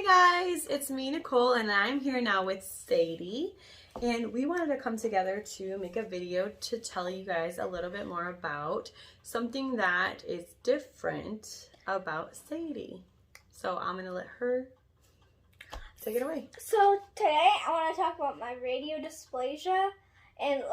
Hi guys, it's me, Nicole, and I'm here now with Sadie, and we wanted to come together to make a video to tell you guys a little bit more about something that is different about Sadie. So I'm gonna let her take it away. So today I want to talk about my radial dysplasia, and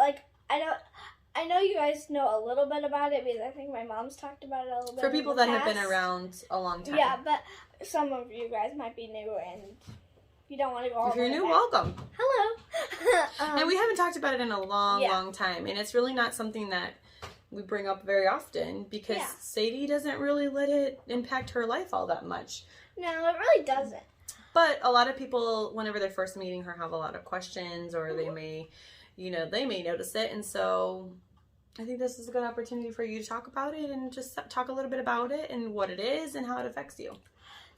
I know you guys know a little bit about it because I think my mom's talked about it a little bit. For people that have been around a long time. Yeah, but some of you guys might be new and you don't want to go all If you're the way new, back. welcome. Hello. And we haven't talked about it in a long time, and it's really not something that we bring up very often because Sadie doesn't really let it impact her life all that much. No, it really doesn't. But a lot of people, whenever they're first meeting her, have a lot of questions, or they may, they may notice it. And so I think this is a good opportunity for you to talk about it and just talk a little bit about it and what it is and how it affects you.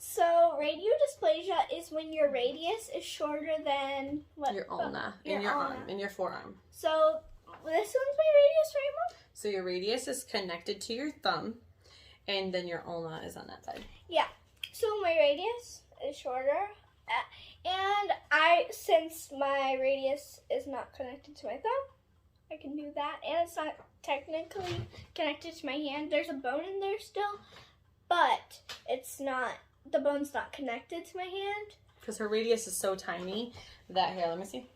So radial dysplasia is when your radius is shorter than what? Your ulna, in your arm, in your forearm. So this one's my radius, right, Mom? So your radius is connected to your thumb, and then your ulna is on that side. Yeah. So my radius is shorter, and since my radius is not connected to my thumb, I can do that, and it's not technically connected to my hand. There's a bone in there still, but the bone's not connected to my hand. Because her radius is so tiny that, here, let me see.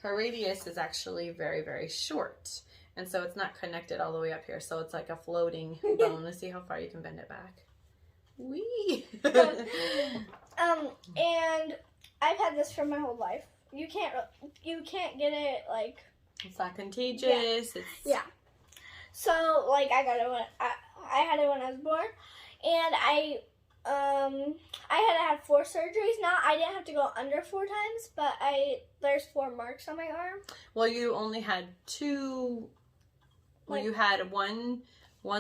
Her radius is actually very, very short, and so it's not connected all the way up here. So it's like a floating bone. Let's see how far you can bend it back. Wee! And I've had this for my whole life. You can't get it like. It's not contagious. Yeah. So like I got it when I had it when I was born, and I had to have 4 surgeries. Now I didn't have to go under 4 times, but there's 4 marks on my arm. Well, you only had 2. Well, you had one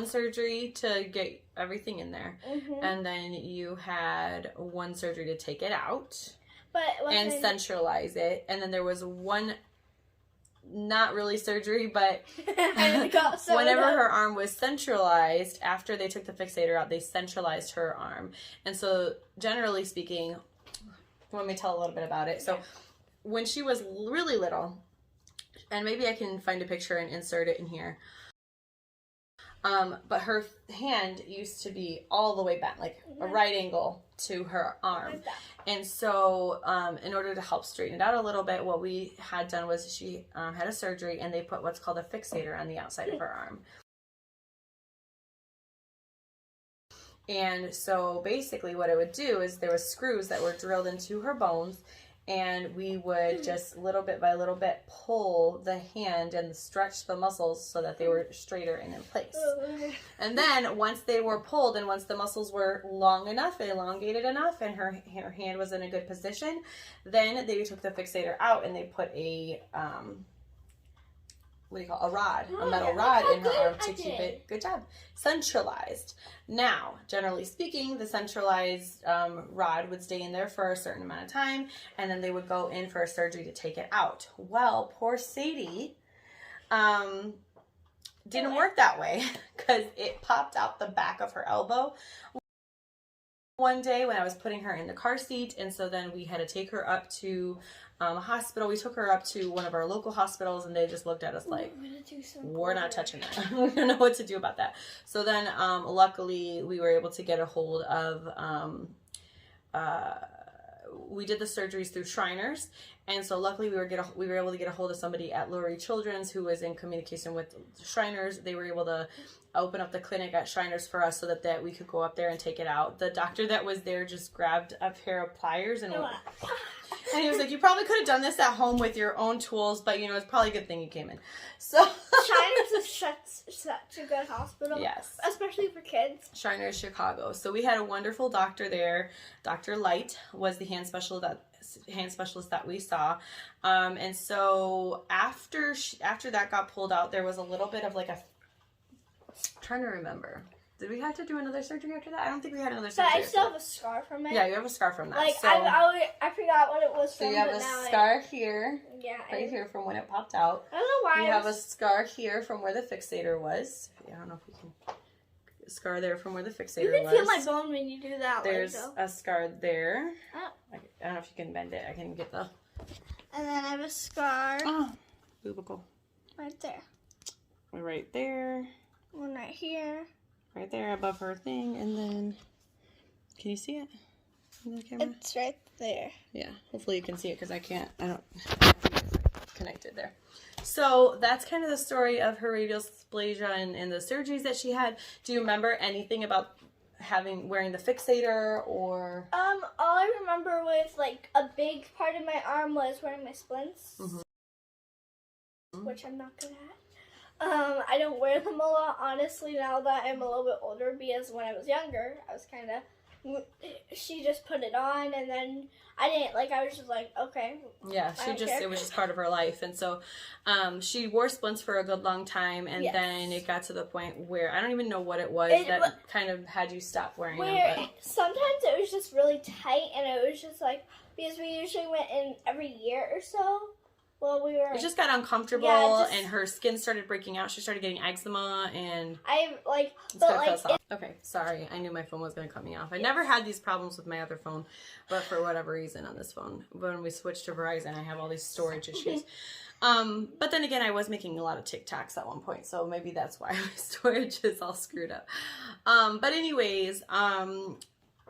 surgery to get everything in there, and then you had 1 surgery to take it out, and centralize it, and then there was 1. Not really surgery, but whenever her arm was centralized, after they took the fixator out, they centralized her arm. And so, generally speaking, let me tell a little bit about it. So, when she was really little, and maybe I can find a picture and insert it in here, but her hand used to be all the way back, like a right angle to her arm. And so in order to help straighten it out a little bit, what we had done was she had a surgery, and they put what's called a fixator on the outside of her arm. And so basically what it would do is there was screws that were drilled into her bones, and we would just little bit by little bit pull the hand and stretch the muscles so that they were straighter and in place. And then once they were pulled, and once the muscles were long enough, elongated enough, and her hand was in a good position, then they took the fixator out and they put a a metal rod in her arm to keep it, good job, centralized. Now, generally speaking, the centralized rod would stay in there for a certain amount of time, and then they would go in for a surgery to take it out. Well, poor Sadie didn't work that way because it popped out the back of her elbow one day when I was putting her in the car seat, and so then we had to take her up to a hospital. We took her up to one of our local hospitals, and they just looked at us like, we're not touching that. We don't know what to do about that. So then luckily we were able to get a hold of we did the surgeries through Shriners, and so luckily we were able to get a hold of somebody at Lurie Children's who was in communication with Shriners. They were able to open up the clinic at Shriners for us so that we could go up there and take it out. The doctor that was there just grabbed a pair of pliers and he was like, you probably could have done this at home with your own tools, but it's probably a good thing you came in. So Shriners is such a good hospital. Yes. Especially for kids. Shriners, Chicago. So we had a wonderful doctor there. Dr. Light was the hand specialist that we saw. And so after that got pulled out, there was a little bit of like I'm trying to remember. Did we have to do another surgery after that? I don't think we had another surgery. But I still have a scar from it. Yeah, you have a scar from that. Like, so, I forgot what it was from. So you have a scar here. Yeah. Right here from when it popped out. I don't know why. You have a scar here from where the fixator was. I don't know if we can. Scar there from where the fixator was. You can feel my bone when you do that. There's a scar there. Oh. I can I don't know if you can bend it. I can get the... And then I have a scar. Oh, bubicle. Right there. Right there. One right here. Right there above her thing. And then, can you see it in the camera? It's right there. Yeah, hopefully you can see it because I don't connected there. So that's kind of the story of her radial dysplasia and the surgeries that she had. Do you remember anything about wearing the fixator or? All I remember was like a big part of my arm was wearing my splints, which I'm not good at. I don't wear them a lot, honestly, now that I'm a little bit older, because when I was younger, I was kind of, she just put it on, and then I didn't, like, I was just like, okay. Yeah, it was just part of her life, and so she wore splints for a good long time, and then it got to the point where, I don't even know what it was that kind of had you stop wearing them. But sometimes it was just really tight, and it was just like, because we usually went in every year or so. Well, it just got uncomfortable, and her skin started breaking out. She started getting eczema, and okay, sorry. I knew my phone was going to cut me off. I never had these problems with my other phone, but for whatever reason on this phone, when we switched to Verizon, I have all these storage issues. But then again, I was making a lot of TikToks at one point, so maybe that's why my storage is all screwed up. But anyways,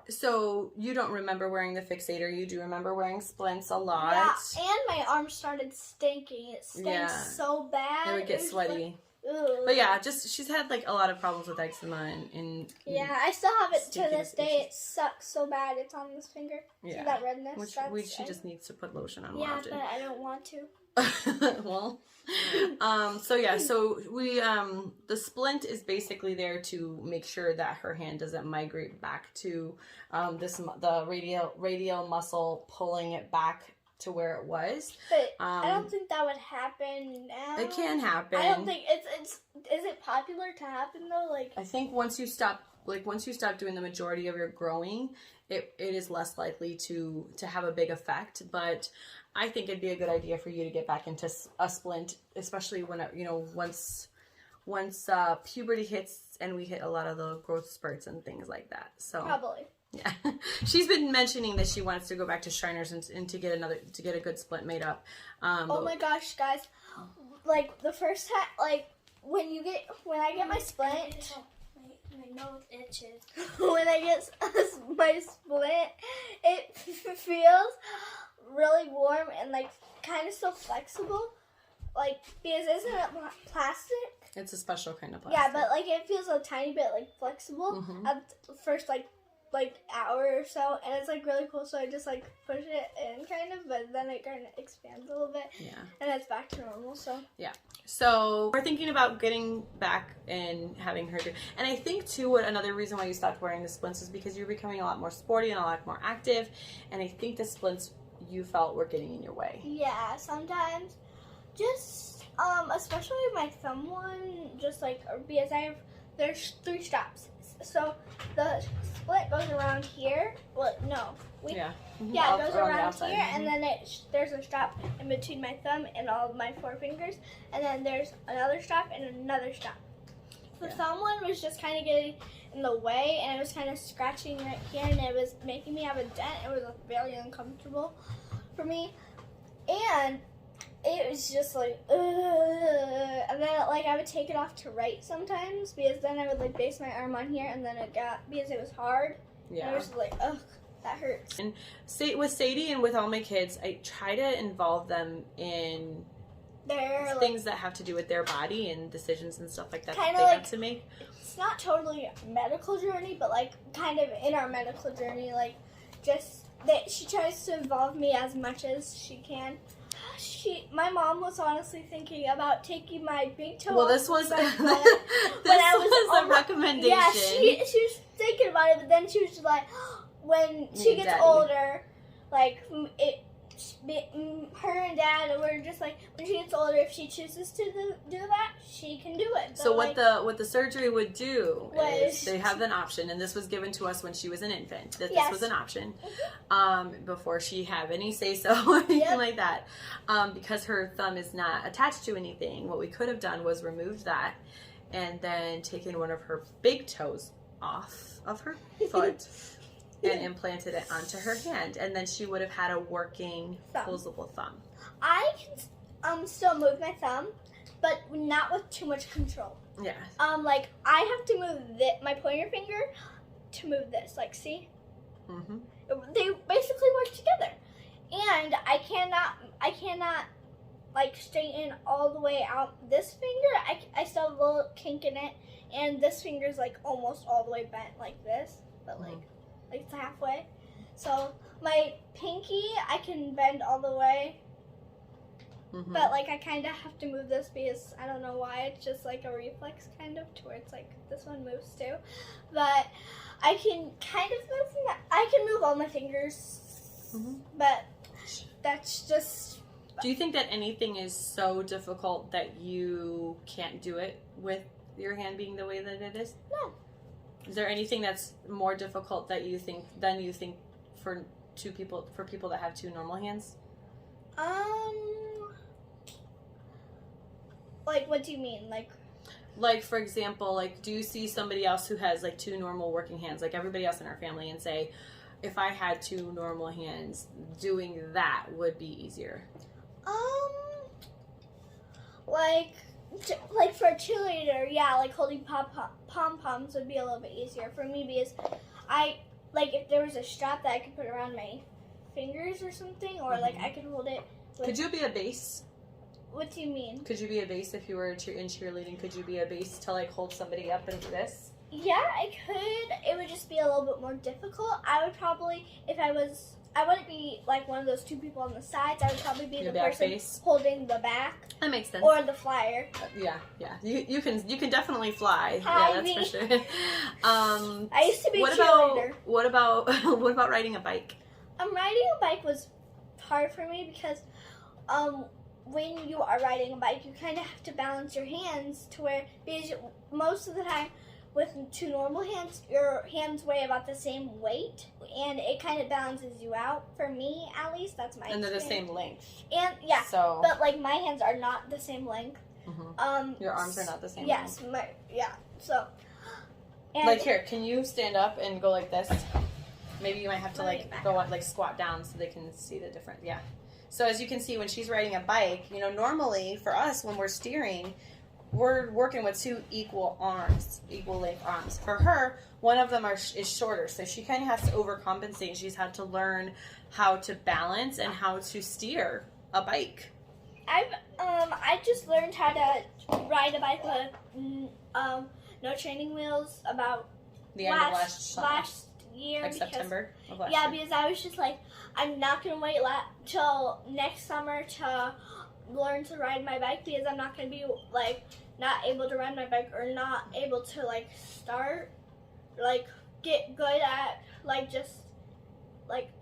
so you don't remember wearing the fixator. You do remember wearing splints a lot. Yeah, and my arm started stinking. It stank so bad. It would get sweaty. But yeah, she's had like a lot of problems with eczema and yeah, I still have it to this day. It sucks so bad. It's on this finger. Yeah. See that redness? She just needs to put lotion on. Yeah, but I don't want to. Well, so we the splint is basically there to make sure that her hand doesn't migrate back to the radial muscle, pulling it back to where it was. But I don't think that would happen now. It can happen. I don't think is it popular to happen though? Like, I think once you stop doing the majority of your growing, it is less likely to have a big effect. But I think it'd be a good idea for you to get back into a splint, especially when once puberty hits and we hit a lot of the growth spurts and things like that. So probably. Yeah, she's been mentioning that she wants to go back to Shriners and to get a good splint made up. Oh my gosh, guys! Like the first time, like when I get my splint. My nose itches. When I get my splint, it feels really warm and like kind of so flexible. Like, because isn't it plastic? It's a special kind of plastic. Yeah, but like it feels a tiny bit like flexible at the first like hour or so, and it's like really cool. So I just like push it in kind of, but then it kind of expands a little bit. Yeah. And it's back to normal. So yeah. So we're thinking about getting back and having her do. And I think too, another reason why you stopped wearing the splints is because you're becoming a lot more sporty and a lot more active. And I think the splints you felt were getting in your way. Yeah, sometimes. Just especially my thumb one, just like because there's 3 straps. So the split goes around here. Well, no. Yeah, it goes around here, and then there's a strap in between my thumb and all of my 4 fingers, and then there's another strap and another strap. The thumb one was just kind of getting in the way, and it was kind of scratching right here, and it was making me have a dent. It was very uncomfortable for me, and it was just like, ugh. And then like I would take it off to write sometimes, because then I would like base my arm on here, and then because it was hard. Yeah. And I was just like, ugh, that hurts. And with Sadie and with all my kids, I try to involve them in things that have to do with their body and decisions and stuff like that that they have to make. It's not totally a medical journey, but like kind of in our medical journey, like just that she tries to involve me as much as she can. My mom was honestly thinking about taking my big toe. Well, this was a recommendation. Yeah, she was thinking about it, but then she was just like, when she gets older, like her and Dad were just like, when she gets older, if she chooses to do that, she can do it. But so what the surgery would do is they have an option, and this was given to us when she was an infant, that this was an option before she had any say-so or anything like that. Because her thumb is not attached to anything, what we could have done was removed that and then taken one of her big toes off of her foot and implanted it onto her hand, and then she would have had a working posable thumb. I can still move my thumb, but not with too much control. Yeah. Like I have to move my pointer finger to move this. Like, see? Mm-hmm. They basically work together, and I cannot like straighten all the way out this finger. I still have a little kink in it, and this finger's like almost all the way bent like this, but like it's halfway. So my pinky I can bend all the way. Mm-hmm. But like I kind of have to move this because I don't know why, it's just like a reflex kind of to where it's like this one moves too. But I can kind of move I can move all my fingers, but that's just. Do you think that anything is so difficult that you can't do it with your hand being the way that it is? No. Is there anything that's more difficult that you think for people that have two normal hands? Like, what do you mean? Like, for example, like, do you see somebody else who has, like, two normal working hands, like everybody else in our family, and say, if I had two normal hands, doing that would be easier? Like for a cheerleader, yeah, like holding pom-poms would be a little bit easier for me because if there was a strap that I could put around my fingers or something, or like I could hold it. Could you be a base? What do you mean? Could you be a base if you were in cheerleading? Could you be a base to like hold somebody up and do this? Yeah, I could. It would just be a little bit more difficult. I would probably, I wouldn't be like one of those two people on the sides. I would probably be the person holding the back. That makes sense. Or the flyer. Yeah. You can definitely fly. Hi, yeah, that's for sure. I used to be a cheerleader. What about riding a bike? Riding a bike was hard for me because when you are riding a bike, you kind of have to balance your hands to where, because most of the time with two normal hands, your hands weigh about the same weight, and it kind of balances you out. For me, at least, that's my And they're experience. the same length. And yeah, so, but like my hands are not the same length. Your arms are not the same length. Yes, so. And like here, can you stand up and go like this? Maybe you might have to go squat down so they can see the difference. Yeah. So as you can see, when she's riding a bike, normally for us when we're steering, we're working with two equal length arms. For her, one of them is shorter, so she kind of has to overcompensate. She's had to learn how to balance and how to steer a bike. I just learned how to ride a bike with no training wheels about the end of last year, like September of last year. Yeah, because I was just like, I'm not gonna wait till next summer to learn to ride my bike because I'm not gonna be like not able to ride my bike or not able to start get good at just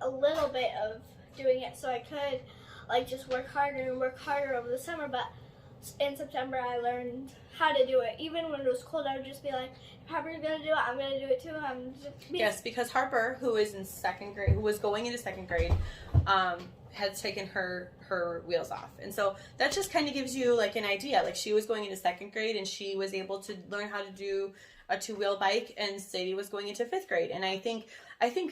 a little bit of doing it, so I could just work harder over the summer. But in September I learned how to do it. Even when it was cold, I would just be like, if Harper's gonna do it, I'm gonna do it too. Yes, because Harper, who was going into second grade, had taken her wheels off, and so that just kind of gives you an idea. She was going into second grade, and she was able to learn how to do a two-wheel bike, and Sadie was going into fifth grade. And I think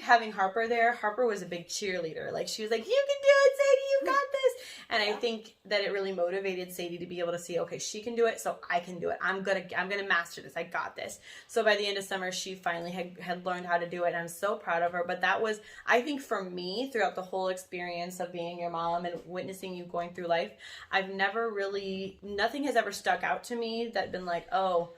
having Harper there, Harper was a big cheerleader. She was like, you can do it, Sadie, you got this. And I think that it really motivated Sadie to be able to see, okay, she can do it, so I can do it. I'm gonna master this. I got this. So by the end of summer, she finally had learned how to do it, and I'm so proud of her. But that was, I think for me, throughout the whole experience of being your mom and witnessing you going through life, nothing has ever stuck out to me that been like, oh,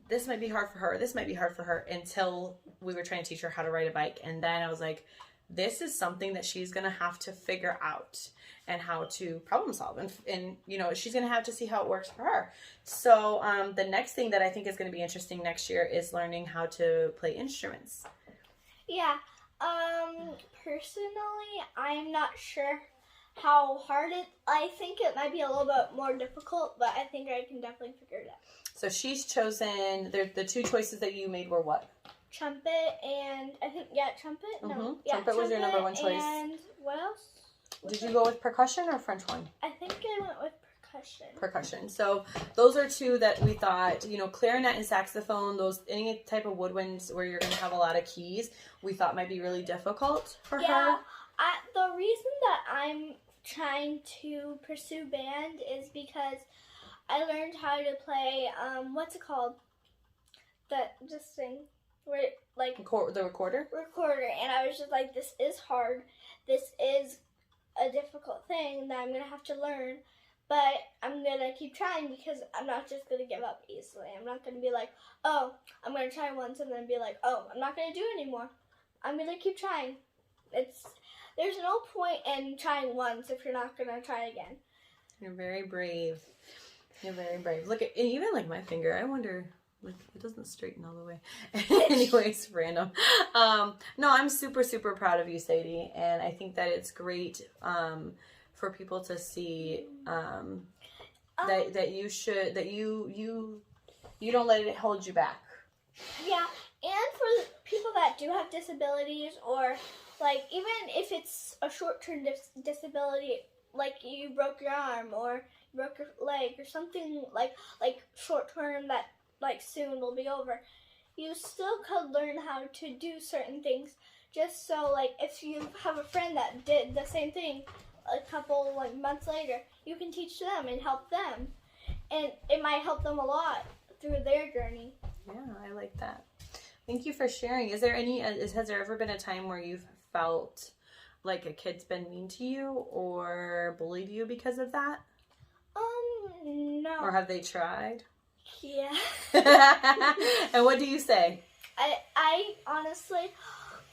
this might be hard for her. This might be hard for her, until we were trying to teach her how to ride a bike. And then I was like, this is something that she's going to have to figure out and how to problem solve. And she's going to have to see how it works for her. So the next thing that I think is going to be interesting next year is learning how to play instruments. Yeah. Personally, I'm not sure how hard I think it might be a little bit more difficult, but I think I can definitely figure it out. So she's chosen, the two choices that you made were what? Trumpet and, I think, trumpet? Mm-hmm. No. Yeah, trumpet was your number one choice. And what else? Did you go with percussion or French horn? I think I went with Percussion. So those are two that we thought, you know, clarinet and saxophone, those, any type of woodwinds where you're going to have a lot of keys, we thought might be really difficult for her. The reason that I'm trying to pursue band is because I learned how to play, what's it called? This thing. Where, like, the recorder? Recorder. And I was just like, this is hard. This is a difficult thing that I'm going to have to learn. But I'm going to keep trying because I'm not just going to give up easily. I'm not going to be like, oh, I'm going to try once and then be like, oh, I'm not going to do it anymore. I'm going to keep trying. There's no point in trying once if you're not going to try again. You're very brave. You're very brave. Look at, even like my finger, I wonder, like, it doesn't straighten all the way. Anyways, random. No, I'm super, super proud of you, Sadie. And I think that it's great for people to see that you don't let it hold you back. Yeah, and for people that do have disabilities, or like even if it's a short-term disability, like you broke your arm or broke your leg or something like short-term that like soon will be over, you still could learn how to do certain things. Just so like if you have a friend that did the same thing a couple like months later, you can teach them and help them, and it might help them a lot through their journey. Yeah, I like that. Thank you for sharing. Is there any? Has there ever been a time where you've felt like a kid's been mean to you or bullied you because of that? No. Or have they tried? Yeah. And what do you say? I honestly,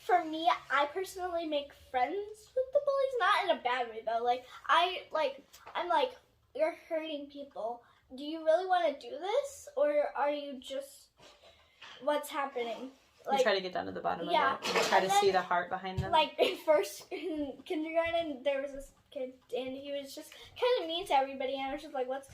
for me, I personally make friends with the bullies, not in a bad way though. I'm like, you're hurting people. Do you really want to do this, or are you just, what's happening? Like, you try to get down to the bottom of it. You try to see the heart behind them. Like first in kindergarten, there was this kid, and he was just kind of mean to everybody, and I was just like, what's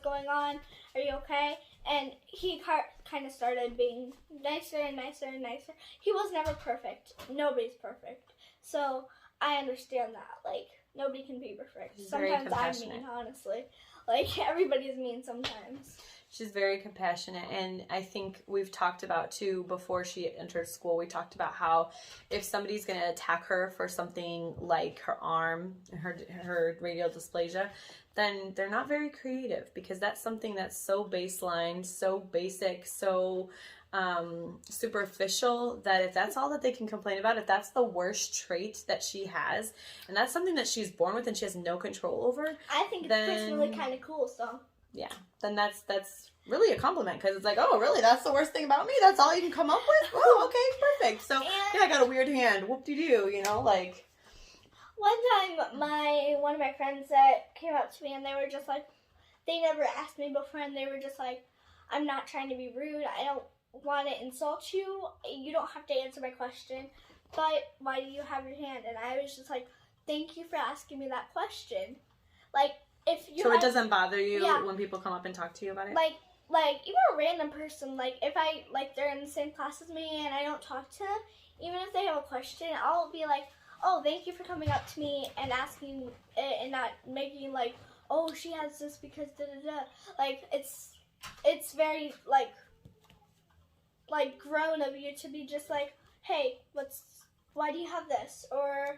going on? Are you okay? And he kind of started being nicer and nicer and nicer. He was never perfect. Nobody's perfect. So I understand that. Like, nobody can be perfect. Sometimes I'm mean, honestly. Like, everybody's mean sometimes. She's very compassionate, and I think we've talked about, too, before she entered school, we talked about how if somebody's going to attack her for something like her arm, her radial dysplasia, then they're not very creative, because that's something that's so baseline, so basic, so superficial, that if that's all that they can complain about, if that's the worst trait that she has, and that's something that she's born with and she has no control over, I think it's personally kind of cool, so. Yeah, then that's really a compliment, because it's like, oh, really? That's the worst thing about me? That's all you can come up with? Oh, okay, perfect. So, yeah, I got a weird hand. Whoop-de-doo, you know, like. One time, one of my friends that came up to me, and they were just like, they never asked me before, and they were just like, I'm not trying to be rude. I don't want to insult you. You don't have to answer my question, but why do you have your hand? And I was just like, thank you for asking me that question. Like, if you so it doesn't bother you when people come up and talk to you about it? Like even a random person, like if I, like they're in the same class as me and I don't talk to them, even if they have a question, I'll be like, oh, thank you for coming up to me and asking it, and not making like, oh, she has this because da-da-da. Like, it's very, like grown of you to be just like, hey, why do you have this? Or,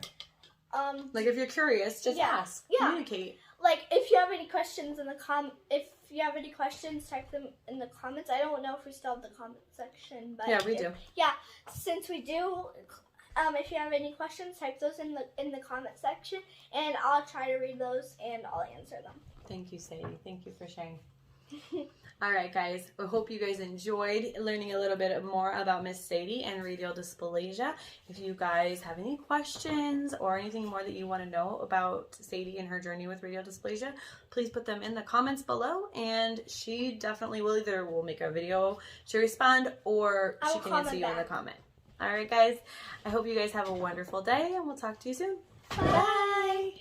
like, if you're curious, just ask. Communicate. Like, if you have any questions type them in the comments. I don't know if we still have the comment section, but yeah, we do. Yeah, since we do, if you have any questions, type those in the comment section, and I'll try to read those and I'll answer them. Thank you, Sadie. Thank you for sharing. All right, guys. I hope you guys enjoyed learning a little bit more about Miss Sadie and radial dysplasia. If you guys have any questions or anything more that you want to know about Sadie and her journey with radial dysplasia, please put them in the comments below, and she definitely will make a video to respond, or she can answer you in the comment. All right, guys. I hope you guys have a wonderful day, and we'll talk to you soon. Bye.